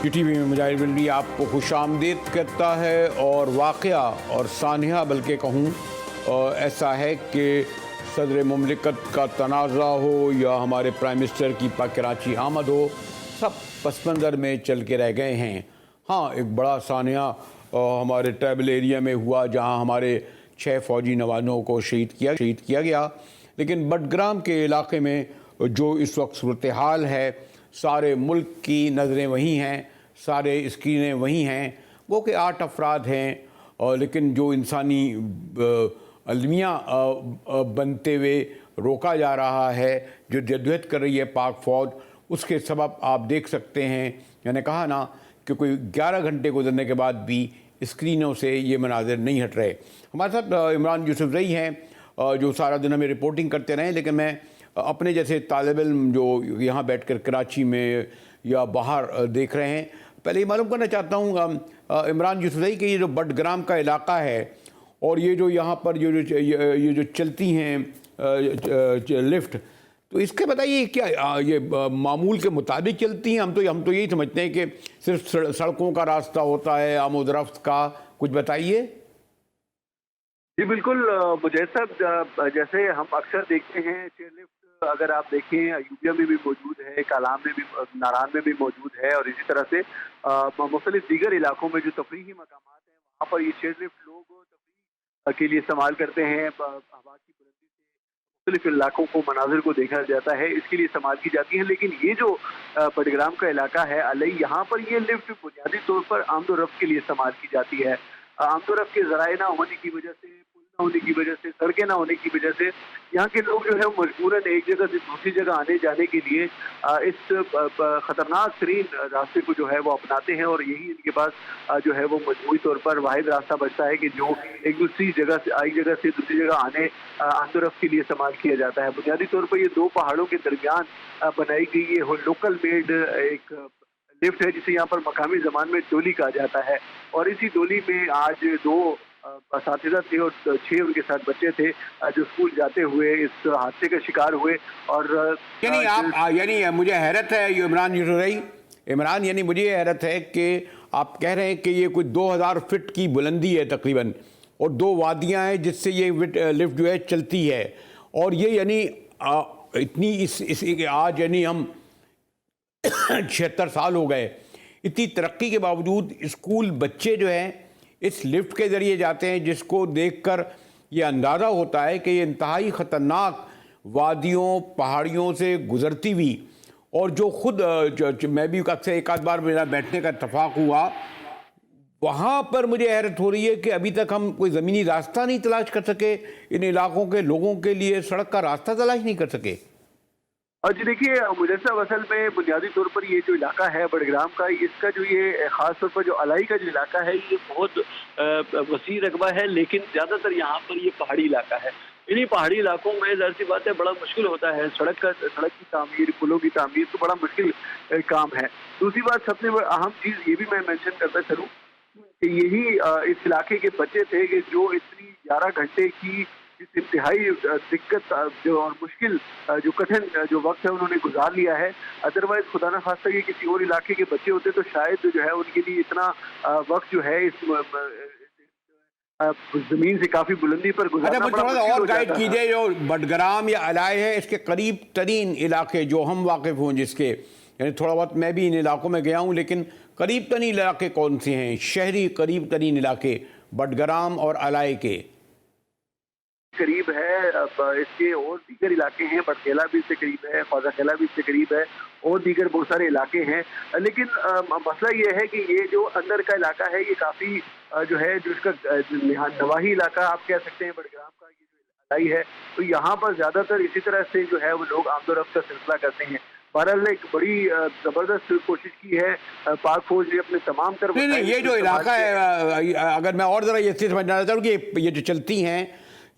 T V میں مجاہد بلدی آپ کو خوش آمدید کرتا ہے، اور واقعہ اور سانحہ بلکہ کہوں ایسا ہے کہ صدر مملکت کا تنازع ہو یا ہمارے پرائم منسٹر کی کراچی آمد ہو، سب پس منظر میں چل کے رہ گئے ہیں۔ ہاں، ایک بڑا سانحہ ہمارے ٹرائبل ایریا میں ہوا جہاں ہمارے 6 فوجی نوادوں کو شہید کیا گیا، لیکن بٹگرام کے علاقے میں جو اس وقت صورتحال ہے، سارے ملک کی نظریں وہیں ہیں، سارے اسکرینیں وہیں ہیں، وہ کہ 8 افراد ہیں، لیکن جو انسانی المیہ بنتے ہوئے روکا جا رہا ہے، جو جدوجہد کر رہی ہے پاک فوج، اس کے سبب آپ دیکھ سکتے ہیں۔ میں نے کہا نا کہ کوئی 11 گھنٹے گزرنے کے بعد بھی اسکرینوں سے یہ مناظر نہیں ہٹ رہے۔ ہمارے ساتھ عمران یوسف زئی ہیں جو سارا دن ہمیں رپورٹنگ کرتے رہے، لیکن میں اپنے جیسے طالب علم جو یہاں بیٹھ کر کراچی میں یا باہر دیکھ رہے ہیں، پہلے یہ معلوم کرنا چاہتا ہوں عمران یوسف زئی کہ یہ جو بٹگرام کا علاقہ ہے اور یہ جو یہاں پر یہ جو چلتی ہیں لفٹ، تو اس کے بتائیے کیا یہ معمول کے مطابق چلتی ہیں؟ ہم تو یہی سمجھتے ہیں کہ صرف سڑکوں کا راستہ ہوتا ہے، آمد و رفت کا، کچھ بتائیے۔ جی بالکل مجاہد صاحب، جیسے ہم اکثر دیکھتے ہیں چیئر لفٹ، اگر آپ دیکھیں ایوبیا میں بھی موجود ہے، کالام میں بھی، ناران میں بھی موجود ہے، اور اسی طرح سے مختلف دیگر علاقوں میں جو تفریحی مقامات ہیں وہاں پر یہ چیئر لفٹ لوگ تفریح کے لیے استعمال کرتے ہیں۔ ہوا کی بلندی سے مختلف علاقوں کو، مناظر کو دیکھا جاتا ہے، اس کے لیے استعمال کی جاتی ہیں۔ لیکن یہ جو بٹگرام کا علاقہ ہے علی، یہاں پر یہ لفٹ بنیادی طور پر آمد و رفت کے لیے استعمال کی جاتی ہے۔ آمد و رفت کے ذرائع نہ ہونے کی وجہ سے، پل نہ ہونے کی وجہ سے، سڑکیں نہ ہونے کی وجہ سے یہاں کے لوگ جو ہے مجبوراً ایک جگہ سے دوسری جگہ آنے جانے کے لیے اس خطرناک ترین راستے کو جو ہے وہ اپناتے ہیں، اور یہی ان کے پاس جو ہے وہ مجموعی طور پر واحد راستہ بچتا ہے کہ جو ایک جگہ سے دوسری جگہ آمد و رفت کے لیے استعمال کیا جاتا ہے۔ بنیادی طور پر یہ 2 پہاڑوں کے درمیان بنائی گئی یہ لوکل میڈ ایک لفٹ ہے، جسے یہاں پر مقامی زبان میں ڈولی کہا جاتا ہے، اور اسی ڈولی میں آج 2 اساتذہ تھے اور 6 ان کے ساتھ بچے تھے جو اسکول جاتے ہوئے اس حادثے کا شکار ہوئے۔ اور یعنی مجھے حیرت ہے یہ عمران یوسف زئی، یعنی مجھے یہ حیرت ہے کہ آپ کہہ رہے ہیں کہ یہ کوئی 2000 فٹ کی بلندی ہے تقریباً، اور 2 وادیاں ہیں جس سے یہ لفٹ جو ہے چلتی ہے، اور یہ یعنی اتنی آج یعنی ہم 76 سال ہو گئے، اتنی ترقی کے باوجود اسکول بچے جو ہیں اس لفٹ کے ذریعے جاتے ہیں، جس کو دیکھ کر یہ اندازہ ہوتا ہے کہ یہ انتہائی خطرناک وادیوں، پہاڑیوں سے گزرتی ہوئی، اور جو خود میں بھی اکثر ایک آدھ بار میرا بیٹھنے کا اتفاق ہوا، وہاں پر مجھے حیرت ہو رہی ہے کہ ابھی تک ہم کوئی زمینی راستہ نہیں تلاش کر سکے، ان علاقوں کے لوگوں کے لیے سڑک کا راستہ تلاش نہیں کر سکے۔ جی دیکھیے مجاہد صاحب، اصل میں بنیادی طور پر یہ جو علاقہ ہے بٹگرام کا، اس کا جو یہ خاص طور پر جو علائی کا جو علاقہ ہے یہ بہت وسیع رقبہ ہے، لیکن زیادہ تر یہاں پر یہ پہاڑی علاقہ ہے۔ انہیں پہاڑی علاقوں میں ظاہر سی بات ہے بڑا مشکل ہوتا ہے، سڑک کی تعمیر، پلوں کی تعمیر تو بڑا مشکل کام ہے۔ دوسری بات، سب سے اہم چیز یہ بھی میں مینشن کرتا چلوں کہ یہی اس علاقے کے بچے تھے کہ جو اتنی 11 گھنٹے کی اس انتہائی دقت جو اور مشکل جو کٹھن جو وقت ہے انہوں نے گزار لیا ہے۔ ادروائز خدا نہ خواستہ یہ کسی اور علاقے کے بچے ہوتے تو شاید جو ہے ان کے لیے اتنا وقت جو ہے اس زمین سے کافی بلندی پر گزارنا تھوڑا سا اور گائیڈ کیجئے، جو بٹگرام یا علائی ہے اس کے قریب ترین علاقے جو ہم واقف ہوں، جس کے یعنی تھوڑا بہت میں بھی ان علاقوں میں گیا ہوں، لیکن قریب ترین علاقے کون سے ہیں، شہری قریب ترین علاقے بٹگرام اور علائی کے؟ قریب ہے اس کے اور دیگر علاقے ہیں، بٹکیلا بھی اس سے قریب ہے، خواجہ خیلا بھی اس سے قریب ہے، اور دیگر بہت سارے علاقے ہیں۔ لیکن مسئلہ یہ ہے کہ یہ جو اندر کا علاقہ ہے یہ کافی جو ہے جو اس کا نواحی علاقہ آپ کہہ سکتے ہیں بٹگرام کا، یہ جو علائی ہے، تو یہاں پر زیادہ تر اسی طرح سے جو ہے وہ لوگ آمد و رفت کا سلسلہ کرتے ہیں۔ بہرحال ایک بڑی زبردست کوشش کی ہے پاک فوج نے اپنے تمام تر نہیں یہ جو علاقہ ہے، اگر میں اور ذرا یہ سمجھنا چاہتا ہوں کہ یہ جو چلتی ہیں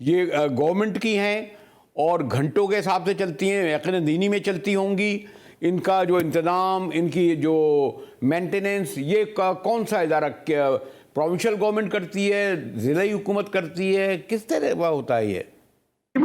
یہ گورنمنٹ کی ہیں اور گھنٹوں کے حساب سے چلتی ہیں، یقیناً دینی میں چلتی ہوں گی، ان کا جو انتظام، ان کی جو مینٹیننس، یہ کون سا ادارہ، پروونشل گورنمنٹ کرتی ہے، ضلعی حکومت کرتی ہے، کس طرح ہوتا ہے یہ؟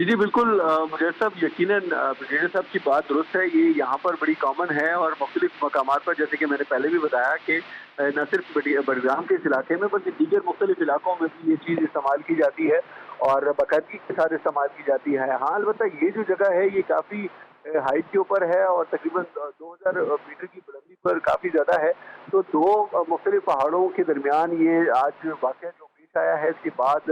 جی بالکل مجھید صاحب، یقیناً بریگیڈیئر صاحب کی بات درست ہے. یہ یہاں پر بڑی کامن ہے اور مختلف مقامات پر، جیسے کہ میں نے پہلے بھی بتایا کہ نہ صرف بڈگام کے اس علاقے میں بلکہ دیگر مختلف علاقوں میں بھی یہ چیز استعمال کی جاتی ہے اور باقاعدگی کے ساتھ استعمال کی جاتی ہے. ہاں البتہ یہ جو جگہ ہے یہ کافی ہائٹ کے اوپر ہے اور تقریباً 2000 میٹر کی بلندی پر کافی زیادہ ہے. تو دو مختلف پہاڑوں کے درمیان یہ آج واقعہ جو پیش آیا ہے، اس کے بعد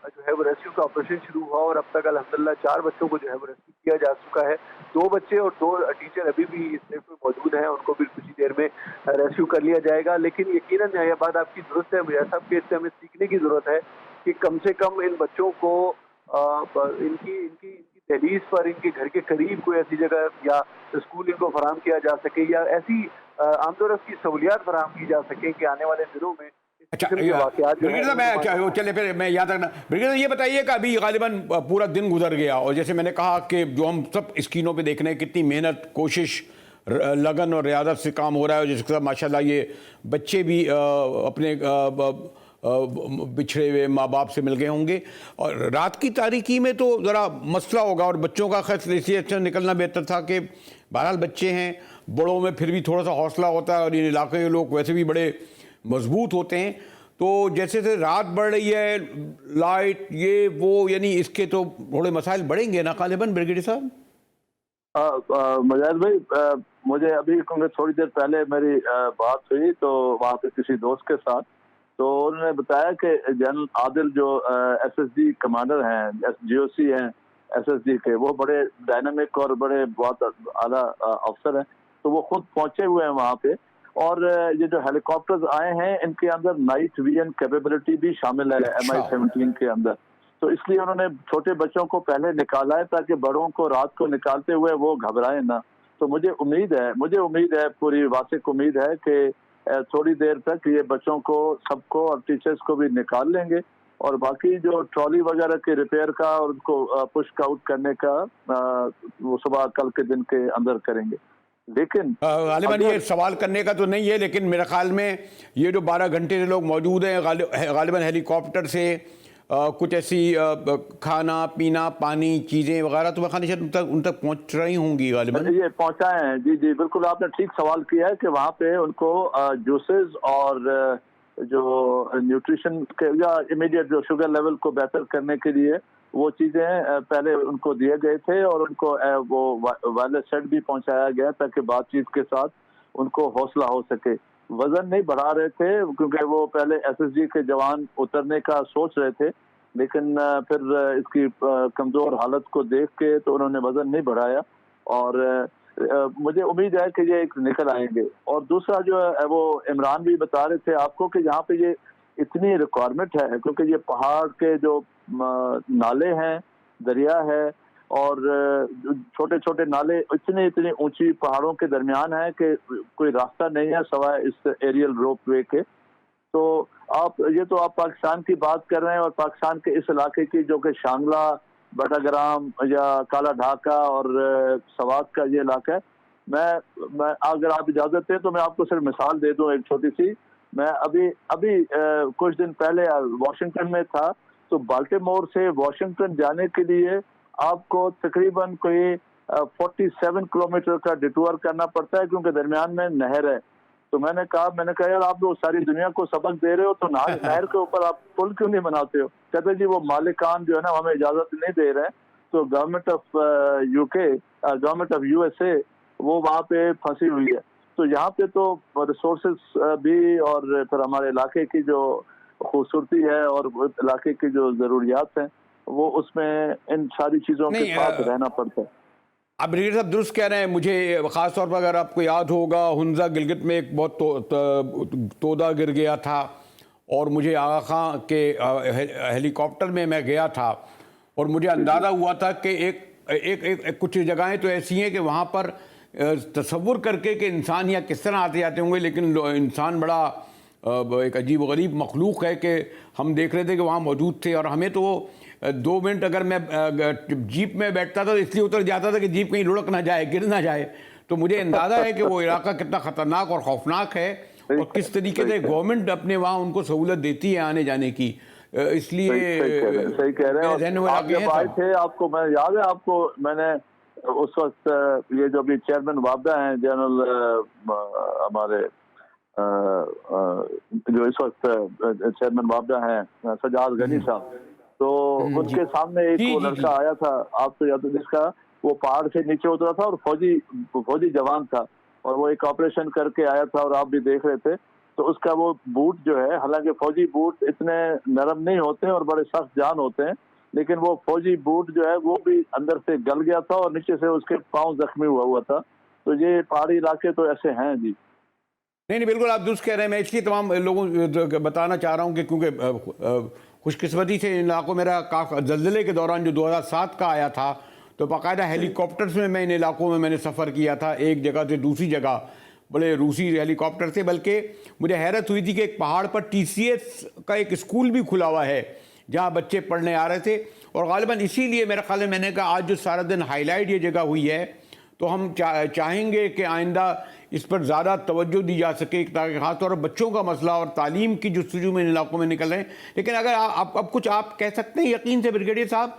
جو ہے وہ ریسکیو کا آپریشن شروع ہوا اور اب تک الحمدللہ 4 بچوں کو جو ہے وہ ریسکیو کیا جا چکا ہے. 2 بچے اور 2 ٹیچر ابھی بھی اس لفٹ میں موجود ہیں، ان کو بھی کچھ دیر میں ریسکیو کر لیا جائے گا. لیکن یقیناً یہ بات آپ کی درست ہے مجاہد صاحب کہ اس سے ہمیں سیکھنے کی ضرورت ہے کہ کم سے کم ان بچوں کو ان کی دہلیز پر، ان کے گھر کے قریب کوئی ایسی جگہ یا اسکول ان کو فراہم کیا جا سکے یا ایسی آمد و رفت کی سہولیات فراہم کی جا سکیں کہ آنے والے دنوں میں اچھا بریگیڈیئر صاحب، چلے پھر میں یہاں تک نا بریگیڈیئر صاحب یہ بتائیے کہ ابھی غالباً پورا دن گزر گیا اور جیسے میں نے کہا کہ جو ہم سب اسکرینوں پہ دیکھ رہے ہیں کتنی محنت، کوشش، لگن اور ریاضت سے کام ہو رہا ہے اور جس کے ساتھ ماشاءاللہ یہ بچے بھی اپنے بچھڑے ہوئے ماں باپ سے مل گئے ہوں گے. اور رات کی تاریکی میں تو ذرا مسئلہ ہوگا اور بچوں کا خیر اس لیے اچھا نکلنا بہتر تھا کہ بہرحال بچے ہیں، بڑوں میں پھر بھی تھوڑا سا حوصلہ ہوتا ہے اور ان علاقے کے لوگ ویسے بھی بڑے مضبوط ہوتے ہیں. تو جیسے سے رات بڑھ رہی ہے، لائٹ یہ وہ، یعنی اس کے تو تھوڑے مسائل بڑھیں گے نا غالباً بریگیڈیئر صاحب؟ مجاہد بھائی، مجھے ابھی تھوڑی دیر پہلے میری بات ہوئی تو وہاں پہ کسی دوست کے ساتھ، تو انہوں نے بتایا کہ جنرل عادل جو ایس ایس جی کمانڈر ہیں، جی او سی ہیں ایس ایس جی کے، وہ بڑے ڈائنامک اور بڑے بہت اعلیٰ افسر ہیں. تو وہ خود پہنچے ہوئے ہیں وہاں پہ، اور یہ جو ہیلی کاپٹرز آئے ہیں ان کے اندر نائٹ ویژن کیپیبلٹی بھی شامل ہے MI-17 کے اندر. تو اس لیے انہوں نے چھوٹے بچوں کو پہلے نکالا ہے تاکہ بڑوں کو رات کو نکالتے ہوئے وہ گھبرائیں نہ. تو مجھے امید ہے پوری واثق امید ہے کہ تھوڑی دیر تک یہ بچوں کو سب کو اور ٹیچرز کو بھی نکال لیں گے، اور باقی جو ٹرالی وغیرہ کے ریپیئر کا اور ان کو پش آؤٹ کرنے کا وہ صبح کل کے دن کے اندر کریں گے. لیکن غالباً یہ سوال کرنے کا تو نہیں ہے، لیکن میرے خیال میں یہ جو 12 گھنٹے سے لوگ موجود ہیں غالباً ہیلی کاپٹر سے کچھ ایسی کھانا پینا پانی چیزیں وغیرہ تو خالی ان تک پہنچ رہی ہوں گی غالباً. یہ پہنچائے ہیں. جی بالکل، آپ نے ٹھیک سوال کیا ہے کہ وہاں پہ ان کو جوسز اور جو نیوٹریشن کے یا امیڈیٹ جو شوگر لیول کو بہتر کرنے کے لیے وہ چیزیں پہلے ان کو دیے گئے تھے، اور ان کو وہ وائرلیس سیٹ بھی پہنچایا گیا تاکہ بات چیت کے ساتھ ان کو حوصلہ ہو سکے. وزن نہیں بڑھا رہے تھے کیونکہ وہ پہلے ایس ایس جی کے جوان اترنے کا سوچ رہے تھے، لیکن پھر اس کی کمزور حالت کو دیکھ کے تو انہوں نے وزن نہیں بڑھایا، اور مجھے امید ہے کہ یہ نکل آئیں گے. اور دوسرا جو ہے وہ عمران بھی بتا رہے تھے آپ کو کہ یہاں پہ یہ اتنی ریکوائرمنٹ ہے کیونکہ یہ پہاڑ کے جو نالے ہیں، دریا ہے، اور چھوٹے چھوٹے نالے اتنی اونچی پہاڑوں کے درمیان ہیں کہ کوئی راستہ نہیں ہے سوائے اس ایریل روپ وے کے. تو آپ پاکستان کی بات کر رہے ہیں اور پاکستان کے اس علاقے کی جو کہ شانگلہ، بٹاگرام یا کالا ڈھاکہ اور سوات کا یہ علاقہ ہے. میں اگر آپ اجازت دیں تو میں آپ کو صرف مثال دے دوں ایک چھوٹی سی. میں ابھی کچھ دن پہلے واشنگٹن میں تھا، تو بالٹیمور سے واشنگٹن جانے کے لیے آپ کو تقریباً کوئی 47 کلومیٹر کا ڈیٹور کرنا پڑتا ہے کیونکہ درمیان میں نہر ہے. تو میں نے کہا یار آپ لوگ ساری دنیا کو سبق دے رہے ہو تو نہر کے اوپر آپ پل کیوں نہیں بناتے ہو؟ کہتے جی وہ مالکان جو ہے نا ہمیں اجازت نہیں دے رہے ہیں. تو government of U S A وہ وہاں پہ پھنسی ہوئی ہے. تو یہاں پہ تو ریسورسز بھی اور پھر ہمارے علاقے کی جو خوبصورتی ہے اور علاقے کی جو ضروریات ہیں وہ اس میں ان ساری چیزوں کے ساتھ رہنا پڑتا ہے. اب بریگیڈیئر صاحب درست کہہ رہے ہیں. مجھے خاص طور پر اگر آپ کو یاد ہوگا ہنزا گلگت میں ایک بہت تودا گر گیا تھا اور مجھے آغا خان کے ہیلی کاپٹر میں گیا تھا اور مجھے اندازہ ہوا تھا کہ ایک کچھ جگہیں تو ایسی ہیں کہ وہاں پر تصور کر کے کہ انسان یہاں کس طرح آتے جاتے ہوں گے، لیکن انسان بڑا ایک عجیب و غریب مخلوق ہے کہ ہم دیکھ رہے تھے کہ وہاں موجود تھے. اور ہمیں تو 2 منٹ اگر میں جیپ میں بیٹھتا تھا تو اس لیے اتر جاتا تھا کہ جیپ کہیں لڑک نہ جائے، گر نہ جائے. تو مجھے اندازہ ہے کہ وہ علاقہ کتنا خطرناک اور خوفناک ہے اور کس طریقے سے گورنمنٹ اپنے وہاں ان کو سہولت دیتی ہے آنے جانے کی. اس لیے صحیح کہہ رہے میرے ذہن میں ہیں. آپ جب آئے تھے آپ کو میں یاد ہے آپ کو میں نے اس وقت یہ جو بھی چیئرمین وابدہ ہیں جنرل ہمارے جو اس وقت چیئرمین وابدہ ہیں سجاد غنی صاحب, تو ان کے سامنے ایک وہ لڑکا آیا تھا آپ تو یاد, جس کا وہ پہاڑ سے نیچے اترا تھا اور فوجی جوان تھا اور وہ ایک آپریشن کر کے آیا تھا اور آپ بھی دیکھ رہے تھے. تو اس کا وہ بوٹ جو ہے, حالانکہ فوجی بوٹ اتنے نرم نہیں ہوتے اور بڑے سخت جان ہوتے ہیں, لیکن وہ فوجی بوٹ جو ہے وہ بھی اندر سے گل گیا تھا اور نیچے سے اس کے پاؤں زخمی ہوا تھا. تو یہ پہاڑی علاقے تو ایسے ہیں جی. نہیں بالکل آپ درست کہہ رہے ہیں. میں اس لیے تمام لوگوں کو بتانا چاہ رہا ہوں کہ کیونکہ خوش قسمتی سے ان علاقوں میرا زلزلے کے دوران جو 2007 کا آیا تھا تو باقاعدہ ہیلی کاپٹرز میں ان علاقوں میں نے سفر کیا تھا, ایک جگہ سے دوسری جگہ. بڑے روسی ہیلی کاپٹر تھے, بلکہ مجھے حیرت ہوئی تھی کہ ایک پہاڑ پر TCS کا ایک اسکول بھی کھلا ہوا ہے جہاں بچے پڑھنے آ رہے تھے. اور غالباً اسی لیے میرا خیال ہے میں نے کہا آج جو سارا دن ہائی لائٹ یہ جگہ ہوئی ہے تو ہم چاہیں گے کہ آئندہ اس پر زیادہ توجہ دی جا سکے, تاکہ خاص طور پر بچوں کا مسئلہ اور تعلیم کی جستجو میں ان علاقوں میں نکل رہے ہیں. لیکن اگر اب کچھ آپ کہہ سکتے ہیں یقین سے بریگیڈیئر صاحب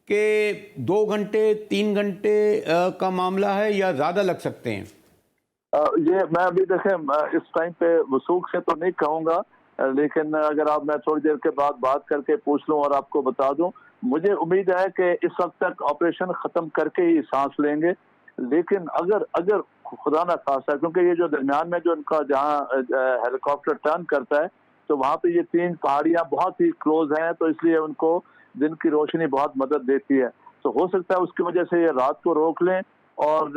کہ 2 گھنٹے 3 گھنٹے کا معاملہ ہے یا زیادہ لگ سکتے ہیں؟ یہ میں ابھی دیکھیں اس ٹائم پہ وثوق سے تو نہیں کہوں گا, لیکن اگر آپ میں تھوڑی دیر کے بعد بات کر کے پوچھ لوں اور آپ کو بتا دوں, مجھے امید ہے کہ اس وقت تک آپریشن ختم کر کے ہی سانس لیں گے. لیکن اگر خدا نہ خاصا, کیونکہ یہ جو درمیان میں جو ان کا جہاں ہیلی کاپٹر ٹرن کرتا ہے تو وہاں پہ یہ 3 پہاڑیاں بہت ہی کلوز ہیں, تو اس لیے ان کو دن کی روشنی بہت مدد دیتی ہے. تو ہو سکتا ہے اس کی وجہ سے یہ رات کو روک لیں اور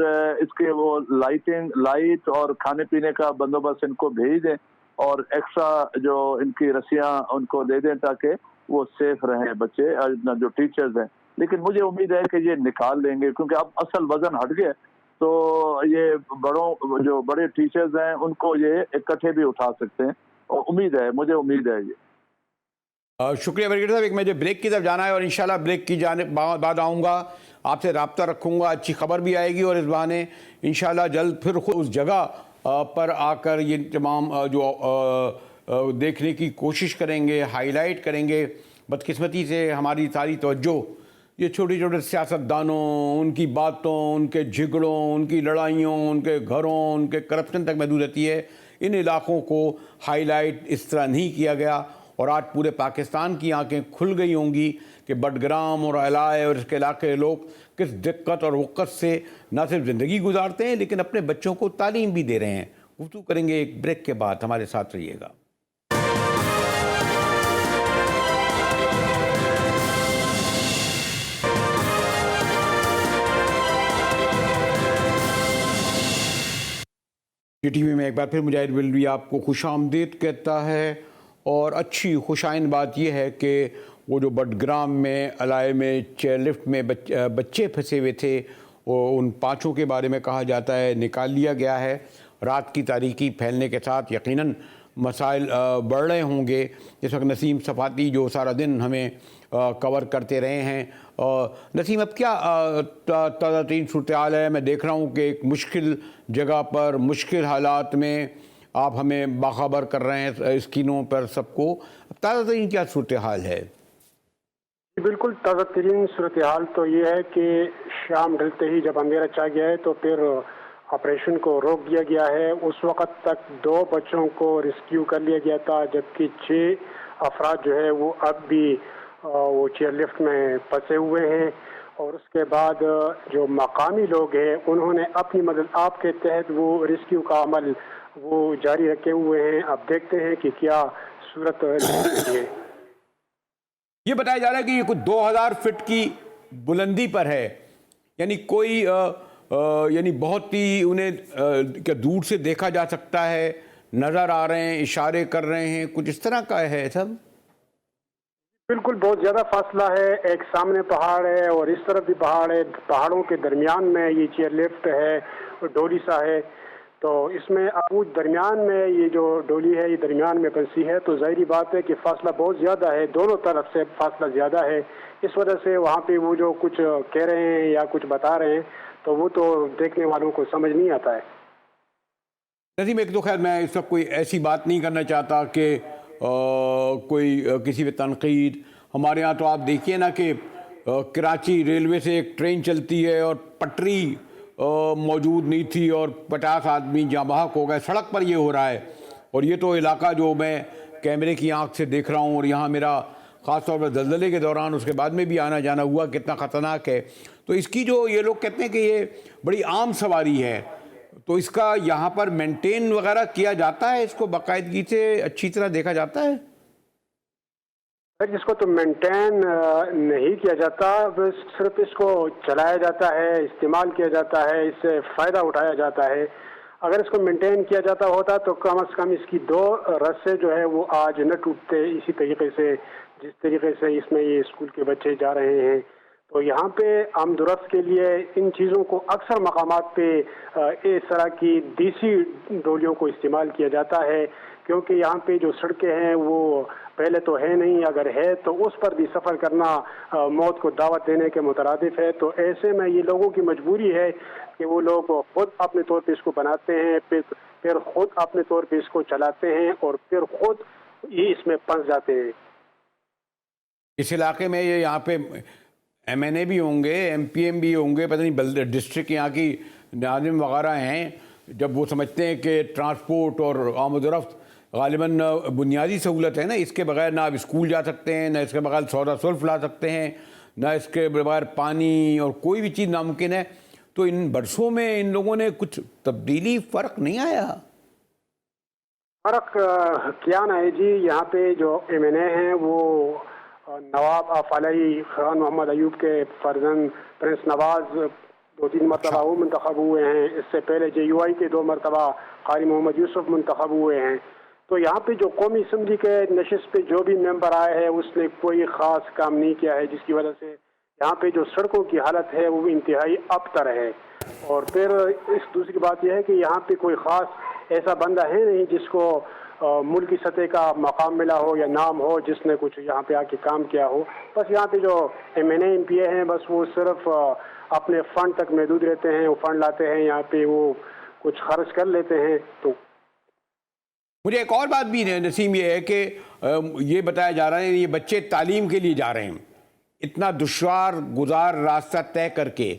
اس کے وہ لائٹ اور کھانے پینے کا بندوبست ان کو بھیج دیں اور ایکسٹرا جو ان کی رسیاں ان کو دے دیں تاکہ وہ سیف رہیں بچے جو ٹیچرز ہیں. لیکن مجھے امید ہے کہ یہ نکال لیں گے, کیونکہ اب اصل وزن ہٹ گیا تو یہ جو بڑے ٹیچرز ہیں ان کو یہ اکٹھے بھی اٹھا سکتے ہیں, اور مجھے امید ہے یہ. شکریہ بریگیڈیئر صاحب. ایک مجھے بریک کی طرف جانا ہے اور انشاءاللہ بریک کی بعد آؤں گا, آپ سے رابطہ رکھوں گا, اچھی خبر بھی آئے گی اور اس بہانے انشاءاللہ جلد پھر خود اس جگہ پر آ کر یہ تمام جو دیکھنے کی کوشش کریں گے, ہائی لائٹ کریں گے. بدقسمتی سے ہماری ساری توجہ یہ چھوٹے چھوٹے سیاستدانوں, ان کی باتوں, ان کے جھگڑوں, ان کی لڑائیوں, ان کے گھروں, ان کے کرپشن تک محدود رہتی ہے. ان علاقوں کو ہائی لائٹ اس طرح نہیں کیا گیا اور آج پورے پاکستان کی آنکھیں کھل گئی ہوں گی کہ بڈگرام اور علائے اور اس کے علاقے کے لوگ کس دقت اور وقت سے نہ صرف زندگی گزارتے ہیں لیکن اپنے بچوں کو تعلیم بھی دے رہے ہیں. گفتگو کریں گے ایک بریک کے بعد, ہمارے ساتھ رہیے گا. ٹی وی میں ایک بار پھر مجاہد بلوی آپ کو خوش آمدید کہتا ہے. اور اچھی خوشائن بات یہ ہے کہ وہ جو بڈگرام میں علائے میں چیئر لفٹ میں بچے پھنسے ہوئے تھے, وہ ان 5 کے بارے میں کہا جاتا ہے نکال لیا گیا ہے. رات کی تاریکی پھیلنے کے ساتھ یقیناً مسائل بڑھ رہے ہوں گے. اس وقت نسیم صفاتی جو سارا دن ہمیں کور کرتے رہے ہیں. نسیم, اب کیا تازہ ترین صورتحال ہے؟ میں دیکھ رہا ہوں کہ ایک مشکل جگہ پر مشکل حالات میں آپ ہمیں باخبر کر رہے ہیں اسکرینوں پر سب کو. اب تازہ ترین کیا صورتحال ہے؟ بالکل تازہ ترین صورتحال تو یہ ہے کہ شام ڈھلتے ہی جب اندھیرا چھا گیا ہے تو پھر آپریشن کو روک دیا گیا ہے. اس وقت تک 2 بچوں کو ریسکیو کر لیا گیا تھا, جبکہ 6 افراد جو ہے وہ اب بھی وہ چیئر لفٹ میں پھنسے ہوئے ہیں. اور اس کے بعد جو مقامی لوگ ہیں انہوں نے اپنی مدد آپ کے تحت وہ ریسکیو کا عمل وہ جاری رکھے ہوئے ہیں. اب دیکھتے ہیں کہ کیا صورت ہے. یہ بتایا جا رہا ہے کہ یہ کچھ 2000 فٹ کی بلندی پر ہے, یعنی کوئی یعنی بہت ہی انہیں کیا دور سے دیکھا جا سکتا ہے, نظر آ رہے ہیں, اشارے کر رہے ہیں, کچھ اس طرح کا ہے سب؟ بالکل بہت زیادہ فاصلہ ہے. ایک سامنے پہاڑ ہے اور اس طرف بھی پہاڑ ہے. پہاڑوں کے درمیان میں یہ چیئر لفٹ ہے اور ڈولی سا ہے. تو اس میں ابو درمیان میں یہ جو ڈولی ہے یہ درمیان میں پھنسی ہے, تو ظاہری بات ہے کہ فاصلہ بہت زیادہ ہے, دونوں طرف سے فاصلہ زیادہ ہے. اس وجہ سے وہاں پہ وہ جو کچھ کہہ رہے ہیں یا کچھ بتا رہے ہیں تو وہ تو دیکھنے والوں کو سمجھ نہیں آتا ہے. نظیم, ایک تو خیر میں اس وقت کوئی ایسی بات نہیں کرنا چاہتا کہ کوئی کسی پہ تنقید. ہمارے یہاں تو آپ دیکھیے نا کہ کراچی ریلوے سے ایک ٹرین چلتی ہے اور پٹری موجود نہیں تھی اور 50 آدمی جاں بحق ہو گئے. سڑک پر یہ ہو رہا ہے. اور یہ تو علاقہ جو میں کیمرے کی آنکھ سے دیکھ رہا ہوں، اور یہاں میرا خاص طور پر زلزلے کے دوران اس کے بعد میں بھی آنا جانا ہوا، کتنا خطرناک ہے. تو اس کی جو یہ لوگ کہتے ہیں کہ یہ بڑی عام سواری ہے، تو اس کا یہاں پر مینٹین وغیرہ کیا جاتا ہے، اس کو باقاعدگی سے اچھی طرح دیکھا جاتا ہے؟ اس کو تو مینٹین نہیں کیا جاتا، بس صرف اس کو چلایا جاتا ہے، استعمال کیا جاتا ہے، اس سے فائدہ اٹھایا جاتا ہے. اگر اس کو مینٹین کیا جاتا ہوتا تو کم از کم اس کی 2 رسے جو ہے وہ آج نہ ٹوٹتے اسی طریقے سے جس طریقے سے اس میں یہ اسکول کے بچے جا رہے ہیں. تو یہاں پہ آمد و رفت کے لیے ان چیزوں کو اکثر مقامات پہ اس طرح کی دیسی ڈولیوں کو استعمال کیا جاتا ہے، کیونکہ یہاں پہ جو سڑکیں ہیں وہ پہلے تو ہے نہیں، اگر ہے تو اس پر بھی سفر کرنا موت کو دعوت دینے کے مترادف ہے. تو ایسے میں یہ لوگوں کی مجبوری ہے کہ وہ لوگ خود اپنے طور پہ اس کو بناتے ہیں، پھر خود اپنے طور پہ اس کو چلاتے ہیں اور پھر خود یہ اس میں پھنس جاتے ہیں. اس علاقے میں یہ یہاں پہ ایم این اے بھی ہوں گے، ایم پی ایم بھی ہوں گے، پتہ نہیں ڈسٹرکٹ یہاں کی ناظم وغیرہ ہیں، جب وہ سمجھتے ہیں کہ ٹرانسپورٹ اور آمد و رفت غالباً بنیادی سہولت ہے نا، اس کے بغیر نہ آپ اسکول جا سکتے ہیں، نہ اس کے بغیر سودا سلف لا سکتے ہیں، نہ اس کے بغیر پانی اور کوئی بھی چیز ناممکن ہے. تو ان برسوں میں ان لوگوں نے کچھ تبدیلی فرق نہیں آیا؟ فرق کیا نہ ہے جی. یہاں پہ جو ایم این اے ہیں وہ نواب فلاحی خان محمد ایوب کے فرزند پرنس نواز 2-3 مرتبہ وہ منتخب ہوئے ہیں. اس سے پہلے جے یو آئی کے 2 مرتبہ قاری محمد یوسف منتخب ہوئے ہیں. تو یہاں پہ جو قومی اسمبلی کے نشست پہ جو بھی ممبر آئے ہیں اس نے کوئی خاص کام نہیں کیا ہے، جس کی وجہ سے یہاں پہ جو سڑکوں کی حالت ہے وہ انتہائی ابتر ہے. اور پھر اس دوسری بات یہ ہے کہ یہاں پہ کوئی خاص ایسا بندہ ہے نہیں جس کو ملکی سطح کا مقام ملا ہو یا نام ہو، جس نے کچھ یہاں پہ آ کے کام کیا ہو. بس یہاں پہ جو M N A M P A ہیں بس وہ صرف اپنے فنڈ تک محدود رہتے ہیں. وہ فنڈ لاتے ہیں، یہاں پہ وہ کچھ خرچ کر لیتے ہیں. تو مجھے ایک اور بات بھی نسیم یہ ہے کہ یہ بتایا جا رہا ہے یہ بچے تعلیم کے لیے جا رہے ہیں، اتنا دشوار گزار راستہ طے کر کے،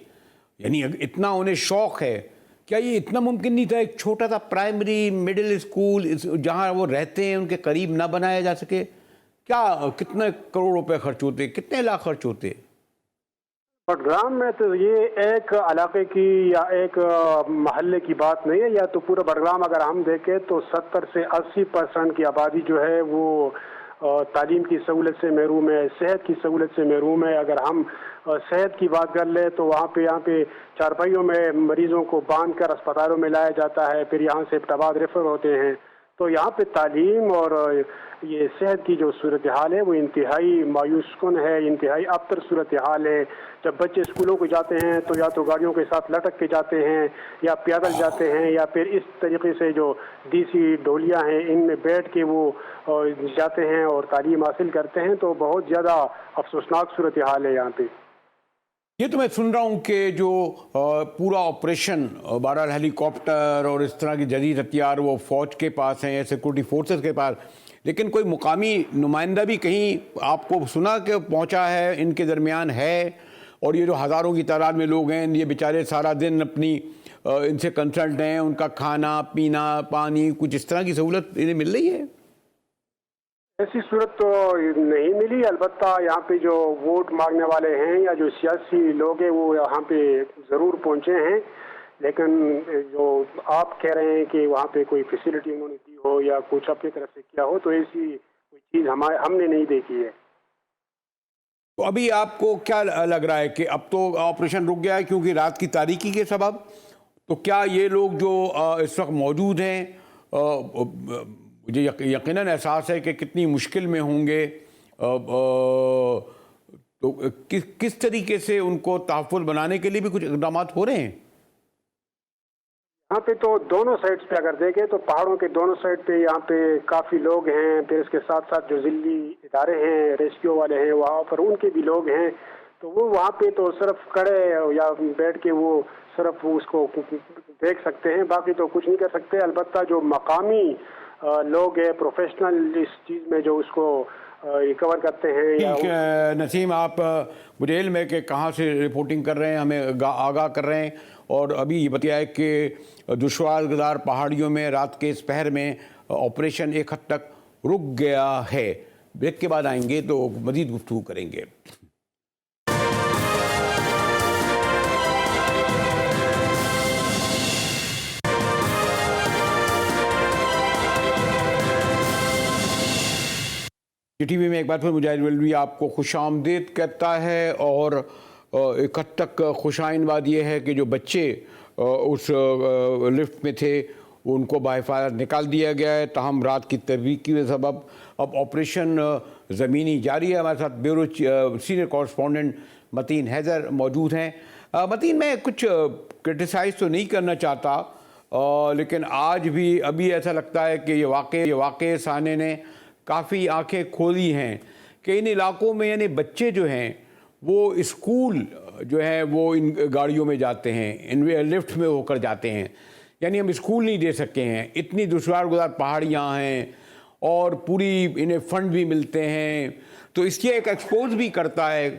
یعنی اتنا انہیں شوق ہے. کیا یہ اتنا ممکن نہیں تھا ایک چھوٹا سا پرائمری مڈل اسکول جہاں وہ رہتے ہیں ان کے قریب نہ بنایا جا سکے؟ کیا کتنے کروڑ روپے خرچ ہوتے، کتنے لاکھ خرچ ہوتے؟ بڈگرام میں تو یہ ایک علاقے کی یا ایک محلے کی بات نہیں ہے. یا تو پورا بڈگرام اگر ہم دیکھیں تو 70 سے 80% کی آبادی جو ہے وہ تعلیم کی سہولت سے محروم ہے، صحت کی سہولت سے محروم ہے. اگر ہم صحت کی بات کر لیں تو یہاں پہ چارپائیوں میں مریضوں کو باندھ کر اسپتالوں میں لایا جاتا ہے، پھر یہاں سے ابتباد ریفر ہوتے ہیں. تو یہاں پہ تعلیم اور یہ صحت کی جو صورتحال ہے وہ انتہائی مایوس کن ہے، انتہائی ابتر صورتحال ہے. جب بچے اسکولوں کو جاتے ہیں تو یا تو گاڑیوں کے ساتھ لٹک کے جاتے ہیں یا پیدل جاتے ہیں، یا پھر اس طریقے سے جو دیسی ڈولیاں ہیں ان میں بیٹھ کے وہ جاتے ہیں اور تعلیم حاصل کرتے ہیں. تو بہت زیادہ افسوسناک صورتحال ہے یہاں پہ. یہ تو میں سن رہا ہوں کہ جو پورا آپریشن بہرحال ہیلی کاپٹر اور اس طرح کی جدید ہتھیار وہ فوج کے پاس ہیں، سیکورٹی فورسز کے پاس، لیکن کوئی مقامی نمائندہ بھی کہیں آپ کو سنا کہ پہنچا ہے ان کے درمیان ہے؟ اور یہ جو ہزاروں کی تعداد میں لوگ ہیں یہ بیچارے سارا دن اپنی ان سے کنسلٹ ہیں، ان کا کھانا پینا پانی کچھ اس طرح کی سہولت انہیں مل رہی ہے؟ ایسی صورت تو نہیں ملی. البتہ یہاں پہ جو ووٹ مانگنے والے ہیں یا جو سیاسی لوگ ہیں وہ یہاں پہ ضرور پہنچے ہیں، لیکن جو آپ کہہ رہے ہیں کہ وہاں پہ کوئی فیسلٹی انہوں نے دی ہو یا کچھ اپنی طرف سے کیا ہو، تو ایسی کوئی چیز ہم نے نہیں دیکھی ہے. تو ابھی آپ کو کیا لگ رہا ہے کہ اب تو آپریشن رک گیا ہے کیونکہ رات کی تاریکی کے سبب؟ تو کیا یہ لوگ جو اس وقت موجود ہیں مجھے یقیناً احساس ہے کہ کتنی مشکل میں ہوں گے، تو کس طریقے سے ان کو تحفظ بنانے کے لیے بھی کچھ اقدامات ہو رہے ہیں؟ یہاں پہ تو دونوں سائڈز پہ اگر دیکھیں تو پہاڑوں کے دونوں سائڈ پہ یہاں پہ کافی لوگ ہیں. پھر اس کے ساتھ ساتھ جو ذیلی ادارے ہیں، ریسکیو والے ہیں وہاں پر ان کے بھی لوگ ہیں. تو وہ وہاں پہ تو صرف کھڑے یا بیٹھ کے وہ صرف اس کو دیکھ سکتے ہیں، باقی تو کچھ نہیں کر سکتے. البتہ جو مقامی لوگ ہیں پروفیشنل اس چیز میں جو اس کو ریکور کرتے ہیں. ٹھیک ہے نسیم، آپ مجھے علم ہے کہ کہاں سے رپورٹنگ کر رہے ہیں، ہمیں آگاہ کر رہے ہیں، اور ابھی یہ بتایا ہے کہ دشوار گزار پہاڑیوں میں رات کے اس پہر میں آپریشن ایک حد تک رک گیا ہے. بریک کے بعد آئیں گے تو مزید گفتگو کریں گے. ٹی وی میں ایک بار پھر مجاہد ولوی آپ کو خوش آمدید کہتا ہے، اور ایک حد تک خوش آئند بات یہ ہے کہ جو بچے اس لفٹ میں تھے ان کو بحفاظت نکال دیا گیا ہے، تاہم رات کی تحریک کے سبب اب آپریشن زمینی جاری ہے. ہمارے ساتھ بیورو سینئر کورسپونڈنٹ متین حیدر موجود ہیں. متین، میں کچھ کرٹیسائز تو نہیں کرنا چاہتا، لیکن آج بھی ابھی ایسا لگتا ہے کہ یہ واقعے سامنے نے کافی آنکھیں کھولی ہیں کہ ان علاقوں میں یعنی بچے جو ہیں وہ اسکول جو ہیں وہ ان گاڑیوں میں جاتے ہیں، ان لفٹ میں ہو کر جاتے ہیں. یعنی ہم اسکول نہیں دے سکے ہیں، اتنی دشوار گزار پہاڑیاں ہیں اور پوری انہیں فنڈ بھی ملتے ہیں. تو اس کی ایک ایکسپوز بھی کرتا ہے،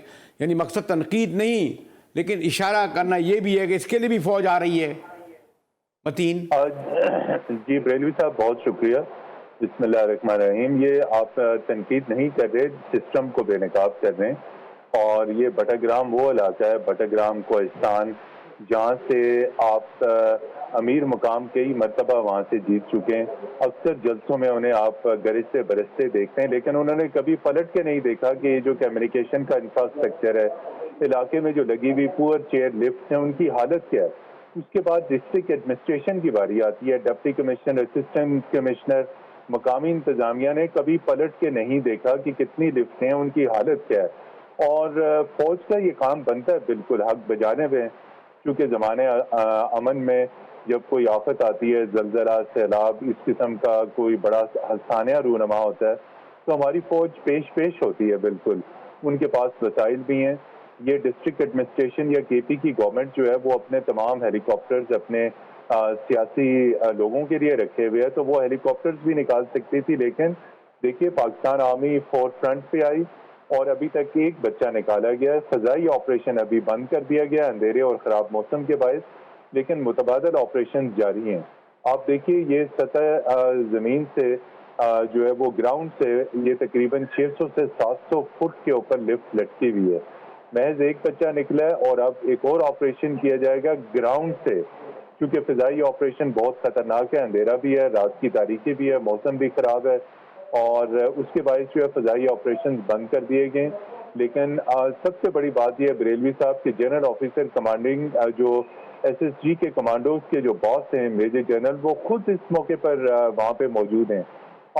یعنی مقصد تنقید نہیں لیکن اشارہ کرنا یہ بھی ہے کہ اس کے لیے بھی فوج آ رہی ہے. متین جی بریلوی صاحب بہت شکریہ. بسم اللہ الرحمن الرحیم. یہ آپ تنقید نہیں کر رہے، سسٹم کو بے نقاب کر رہے ہیں. اور یہ بٹاگرام وہ علاقہ ہے، بٹاگرام کوہستان، جہاں سے آپ امیر مقام کئی مرتبہ وہاں سے جیت چکے ہیں. اکثر جلسوں میں انہیں آپ گرجتے برستے دیکھتے ہیں، لیکن انہوں نے کبھی پلٹ کے نہیں دیکھا کہ یہ جو کمیونیکیشن کا انفراسٹرکچر ہے علاقے میں جو لگی ہوئی پور چیئر لفٹ ہیں ان کی حالت کیا ہے. اس کے بعد ڈسٹرکٹ ایڈمنسٹریشن کی باری آتی ہے، ڈپٹی کمشنر، اسسٹنٹ کمشنر، مقامی انتظامیہ نے کبھی پلٹ کے نہیں دیکھا کہ کتنی لفٹ ہیں، ان کی حالت کیا ہے. اور فوج کا یہ کام بنتا ہے بالکل حق بجانے پہ، کیونکہ زمانے امن میں جب کوئی آفت آتی ہے، زلزلہ، سیلاب، اس قسم کا کوئی بڑا سانحہ رونما ہوتا ہے تو ہماری فوج پیش ہوتی ہے. بالکل ان کے پاس وسائل بھی ہیں. یہ ڈسٹرکٹ ایڈمنسٹریشن یا کے پی کی گورنمنٹ جو ہے وہ اپنے تمام ہیلی کاپٹرز اپنے سیاسی لوگوں کے لیے رکھے ہوئے ہیں، تو وہ ہیلی کاپٹرز بھی نکال سکتی تھی. لیکن دیکھیے پاکستان آرمی فور فرنٹ پہ آئی اور ابھی تک ایک بچہ نکالا گیا. فضائی آپریشن ابھی بند کر دیا گیا اندھیرے اور خراب موسم کے باعث، لیکن متبادل آپریشن جاری ہیں. آپ دیکھیے یہ سطح زمین سے جو ہے وہ گراؤنڈ سے یہ تقریباً 600 سے 700 فٹ کے اوپر لفٹ لٹکی ہوئی ہے. محض ایک بچہ نکلا ہے اور اب ایک اور آپریشن کیا جائے گا گراؤنڈ سے، کیونکہ فضائی آپریشن بہت خطرناک ہے، اندھیرا بھی ہے، رات کی تاریکی بھی ہے، موسم بھی خراب ہے، اور اس کے باعث جو ہے فضائی آپریشن بند کر دیے گئے. لیکن سب سے بڑی بات یہ ہے بریلوی صاحب کہ جنرل آفیسر کمانڈنگ جو ایس ایس جی کے کمانڈوز کے جو باس ہیں میجر جنرل، وہ خود اس موقع پر وہاں پہ موجود ہیں،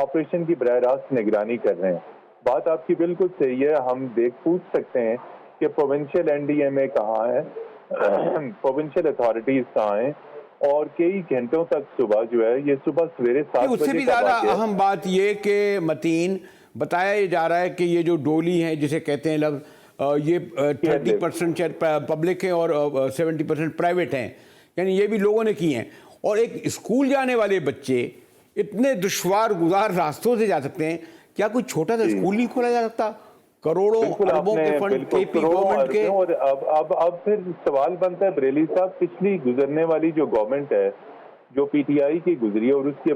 آپریشن کی براہ راست نگرانی کر رہے ہیں. بات آپ کی بالکل صحیح ہے. ہم پوچھ سکتے ہیں کہ پروونشل این ڈی ایم اے کہاں ہے، پروونشل اتھارٹیز کہاں ہیں، اور کئی گھنٹوں تک صبح جو ہے یہ صبح سویرے 7 اس سے بھی زیادہ اہم بات یہ کہ متین بتایا جا رہا ہے کہ یہ جو ڈولی ہیں جسے کہتے ہیں یہ 30% پبلک ہیں اور 70% پرائیویٹ ہیں، یعنی یہ بھی لوگوں نے کی ہیں. اور ایک اسکول جانے والے بچے اتنے دشوار گزار راستوں سے جا سکتے ہیں، کیا کوئی چھوٹا سا اسکول نہیں کھولا جا سکتا؟ کروڑوں اربوں کے فنڈ کے پی گورنمنٹ کے. اور اب پھر سوال بنتا ہے بریلی صاحب، پچھلی گزرنے والی جو گورنمنٹ ہے جو پی ٹی آئی کی گزری اور اس کے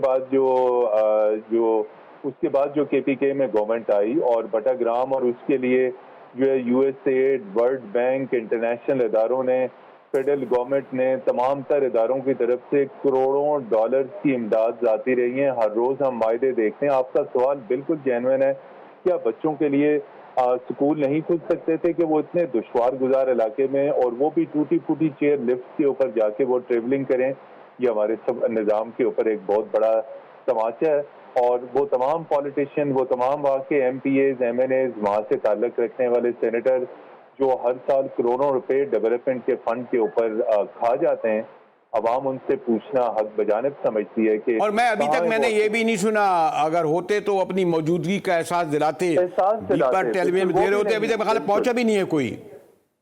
بعد جو کے پی کے میں گورنمنٹ آئی، اور بٹاگرام اور اس کے لیے جو ہے U S aid, world bank, international اداروں نے، فیڈرل گورنمنٹ نے، تمام تر اداروں کی طرف سے کروڑوں ڈالرز کی امداد آتی رہی ہیں. ہر روز ہم معاہدے دیکھتے ہیں. آپ کا سوال بالکل جینوئن ہے. کیا بچوں کے لیے سکول نہیں کھل سکتے تھے کہ وہ اتنے دشوار گزار علاقے میں، اور وہ بھی ٹوٹی پھوٹی چیئر لفٹ کے اوپر جا کے وہ ٹریولنگ کریں؟ یہ ہمارے سب نظام کے اوپر ایک بہت بڑا تماچا ہے. اور وہ تمام پالیٹیشین، وہ تمام وہاں کے MPAs, MNAs, وہاں سے تعلق رکھنے والے سینیٹر جو ہر سال کروڑوں روپے ڈیولپمنٹ کے فنڈ کے اوپر کھا جاتے ہیں، عوام ان سے پوچھنا حق بجانب سمجھتی ہے کہ. اور میں ابھی تک میں نے یہ بھی نہیں سنا، اگر ہوتے تو اپنی موجودگی کا احساس دلاتے، پر ٹیلی ویژن دے رہے ہوتے. ابھی تک خیال پہنچا بھی نہیں ہے کوئی.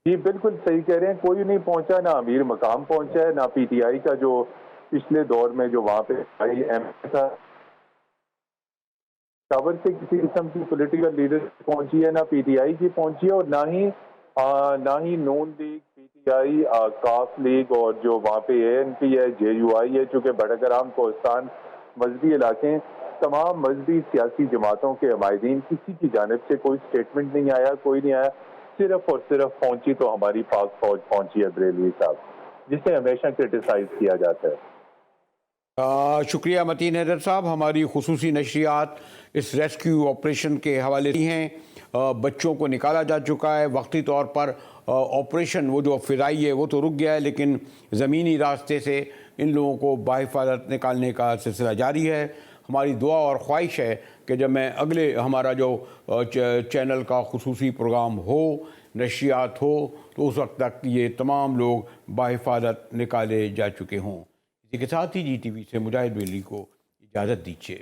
جی بالکل صحیح کہہ رہے ہیں، کوئی نہیں پہنچا، نہ امیر مقام پہنچا ہے، نہ پی ٹی آئی کا جو پچھلے دور میں جو وہاں پہ ایم تھا پشاور سے کسی قسم کی پولیٹیکل لیڈر پہنچی ہے، نہ پی ٹی آئی کی پہنچی ہے، اور نہ ہی نون لیگ، پی ٹی آئی، کاف لیگ، اور جو وہاں پہ اے این پی ہے، جے یو آئی ہے، چونکہ بڑگرام کوہستان مذہبی علاقے ہیں، تمام مذہبی سیاسی جماعتوں کے عمائدین کسی کی جانب سے کوئی سٹیٹمنٹ نہیں آیا، کوئی نہیں آیا. صرف اور صرف پہنچی تو ہماری پاک فوج پہنچی ہے بریلوی صاحب، جسے ہمیشہ کرٹیسائز کیا جاتا ہے. شکریہ متین حیدر صاحب. ہماری خصوصی نشریات اس ریسکیو آپریشن کے حوالے سے ہیں. بچوں کو نکالا جا چکا ہے وقتی طور پر. آپریشن وہ جو فضائی ہے وہ تو رک گیا ہے، لیکن زمینی راستے سے ان لوگوں کو بحفاظت نکالنے کا سلسلہ جاری ہے. ہماری دعا اور خواہش ہے کہ جب میں اگلے ہمارا جو چینل کا خصوصی پروگرام ہو، نشریات ہو، تو اس وقت تک یہ تمام لوگ بحفاظت نکالے جا چکے ہوں. اسی کے ساتھ ہی جی ٹی وی سے مجاہد بریلوی کو اجازت دیجیے.